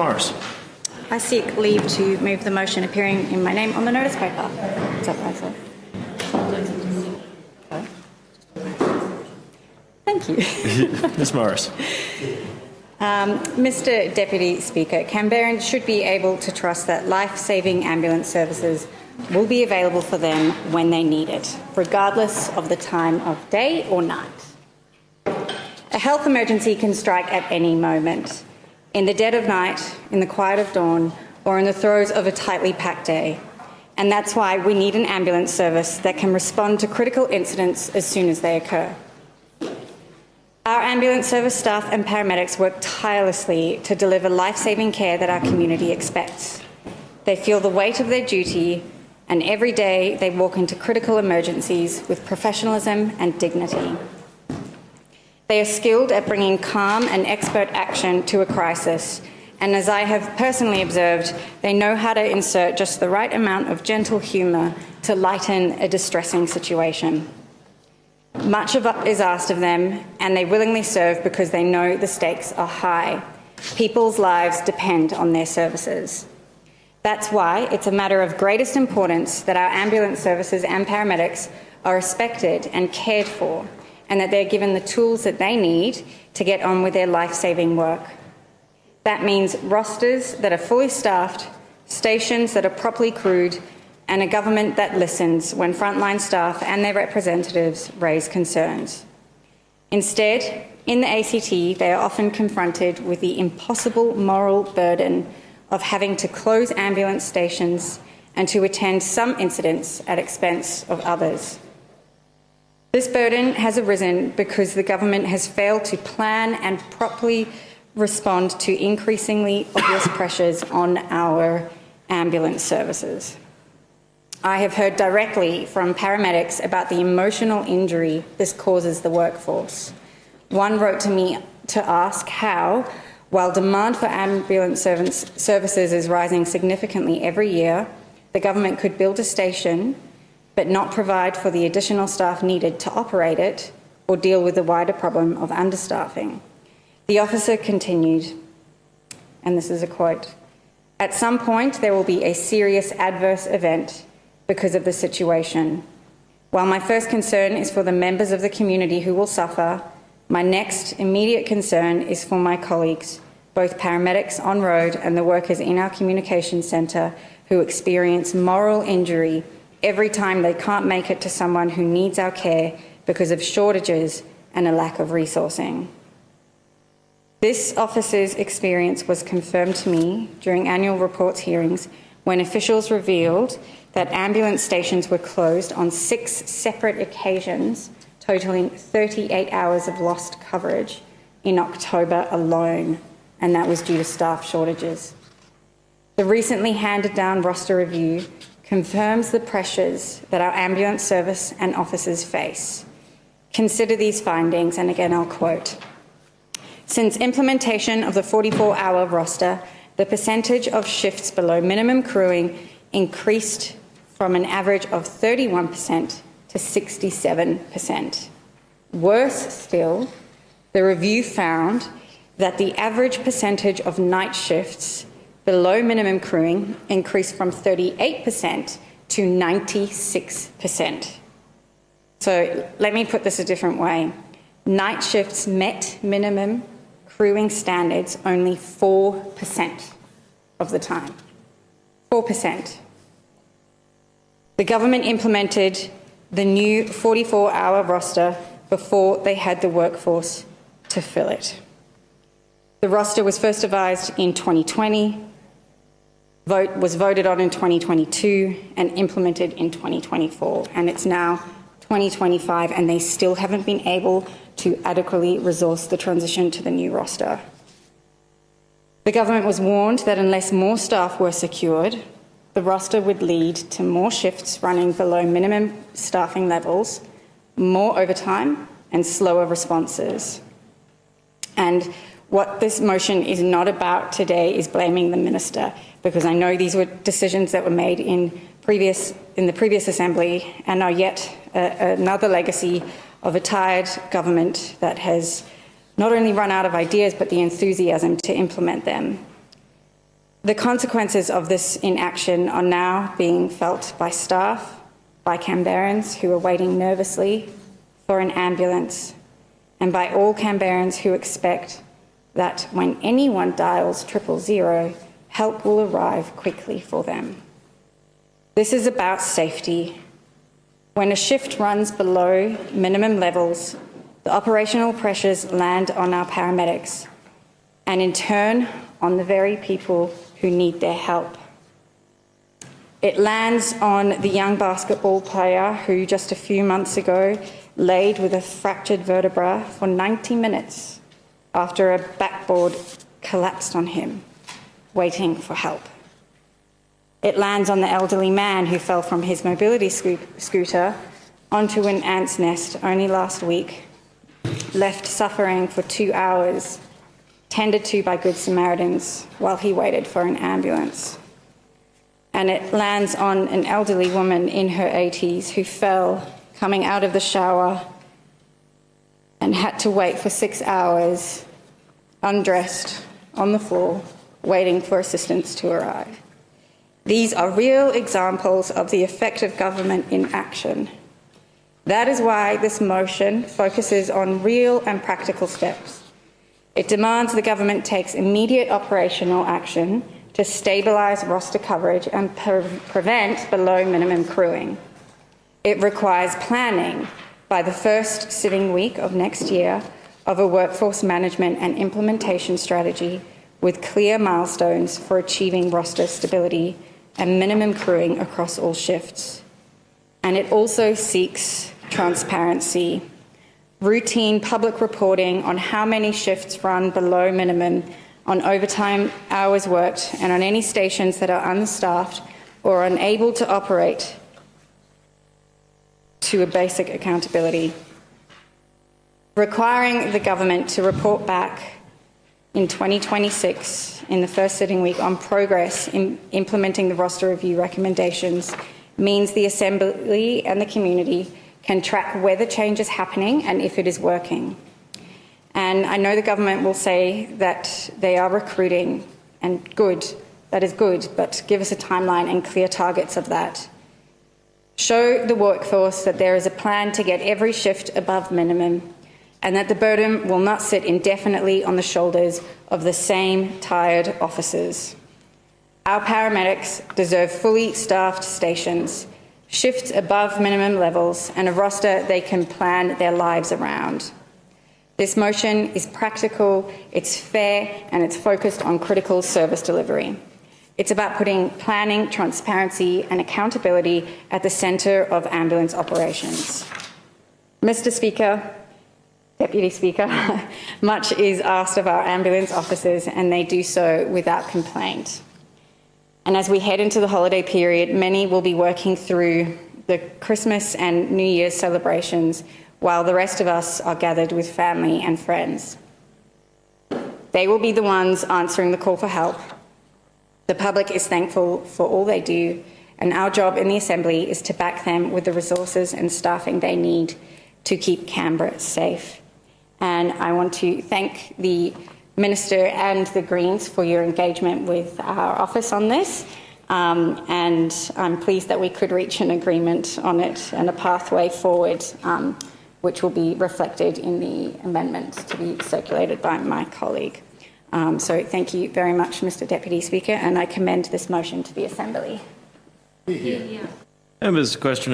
Morris. I seek leave to move the motion appearing in my name on the notice paper. Is that right, sir? Thank you. Ms Morris. Mr Deputy Speaker, Canberrans should be able to trust that life-saving ambulance services will be available for them when they need it, regardless of the time of day or night. A health emergency can strike at any moment, in the dead of night, in the quiet of dawn, or in the throes of a tightly packed day. And that's why we need an ambulance service that can respond to critical incidents as soon as they occur. Our ambulance service staff and paramedics work tirelessly to deliver life-saving care that our community expects. They feel the weight of their duty, and every day they walk into critical emergencies with professionalism and dignity. They are skilled at bringing calm and expert action to a crisis, and as I have personally observed, they know how to insert just the right amount of gentle humour to lighten a distressing situation. Much is asked of them, and they willingly serve because they know the stakes are high. People's lives depend on their services. That's why it's a matter of greatest importance that our ambulance services and paramedics are respected and cared for, and that they're given the tools that they need to get on with their life-saving work. That means rosters that are fully staffed, stations that are properly crewed, and a government that listens when frontline staff and their representatives raise concerns. Instead, in the ACT, they are often confronted with the impossible moral burden of having to close ambulance stations and to attend some incidents at expense of others. This burden has arisen because the government has failed to plan and properly respond to increasingly obvious pressures on our ambulance services. I have heard directly from paramedics about the emotional injury this causes the workforce. One wrote to me to ask how, while demand for ambulance services is rising significantly every year, the government could build a station but not provide for the additional staff needed to operate it or deal with the wider problem of understaffing. The officer continued, and this is a quote, "At some point there will be a serious adverse event because of the situation. While my first concern is for the members of the community who will suffer, my next immediate concern is for my colleagues, both paramedics on road and the workers in our communications centre who experience moral injury every time they can't make it to someone who needs our care because of shortages and a lack of resourcing." This officer's experience was confirmed to me during annual reports hearings when officials revealed that ambulance stations were closed on 6 separate occasions, totalling 38 hours of lost coverage in October alone, and that was due to staff shortages. The recently handed down roster review confirms the pressures that our ambulance service and officers face. Consider these findings, and again I'll quote, "Since implementation of the 44-hour roster, the percentage of shifts below minimum crewing increased from an average of 31% to 67%. Worse still, the review found that the average percentage of night shifts below minimum crewing increased from 38% to 96%. So let me put this a different way. Night shifts met minimum crewing standards only 4% of the time. 4%. The government implemented the new 44-hour roster before they had the workforce to fill it. The roster was first devised in 2020, was voted on in 2022 and implemented in 2024, and it's now 2025 and they still haven't been able to adequately resource the transition to the new roster. The government was warned that unless more staff were secured, the roster would lead to more shifts running below minimum staffing levels, more overtime and slower responses. And what this motion is not about today is blaming the minister, because I know these were decisions that were made in the previous Assembly and are yet another legacy of a tired government that has not only run out of ideas but the enthusiasm to implement them. The consequences of this inaction are now being felt by staff, by Canberrans who are waiting nervously for an ambulance, and by all Canberrans who expect that when anyone dials 000, help will arrive quickly for them. This is about safety. When a shift runs below minimum levels, the operational pressures land on our paramedics and in turn on the very people who need their help. It lands on the young basketball player who just a few months ago laid with a fractured vertebra for 90 minutes after a backboard collapsed on him, waiting for help. It lands on the elderly man who fell from his mobility scooter onto an ant's nest only last week, left suffering for 2 hours, tended to by Good Samaritans while he waited for an ambulance. And it lands on an elderly woman in her 80s who fell coming out of the shower and had to wait for 6 hours, undressed, on the floor, waiting for assistance to arrive. These are real examples of the effect of government in action. That is why this motion focuses on real and practical steps. It demands the government takes immediate operational action to stabilise roster coverage and prevent below minimum crewing. It requires planning by the first sitting week of next year of a workforce management and implementation strategy with clear milestones for achieving roster stability and minimum crewing across all shifts. And it also seeks transparency, routine public reporting on how many shifts run below minimum, on overtime hours worked, and on any stations that are unstaffed or unable to operate to a basic accountability. Requiring the government to report back in 2026, in the first sitting week, on progress in implementing the roster review recommendations means the Assembly and the community can track whether change is happening and if it is working. And I know the government will say that they are recruiting, and good, that is good, but give us a timeline and clear targets of that. Show the workforce that there is a plan to get every shift above minimum and that the burden will not sit indefinitely on the shoulders of the same tired officers. Our paramedics deserve fully staffed stations, shifts above minimum levels, and a roster they can plan their lives around. This motion is practical, it's fair, and it's focused on critical service delivery. It's about putting planning, transparency, and accountability at the centre of ambulance operations. Mr. Speaker, Deputy Speaker, much is asked of our ambulance officers, and they do so without complaint. And as we head into the holiday period, many will be working through the Christmas and New Year's celebrations while the rest of us are gathered with family and friends. They will be the ones answering the call for help. The public is thankful for all they do, and our job in the Assembly is to back them with the resources and staffing they need to keep Canberra safe. And I want to thank the Minister and the Greens for your engagement with our office on this, and I'm pleased that we could reach an agreement on it and a pathway forward, which will be reflected in the amendment to be circulated by my colleague. So thank you very much, Mr. Deputy Speaker, and I commend this motion to the Assembly. Members, question.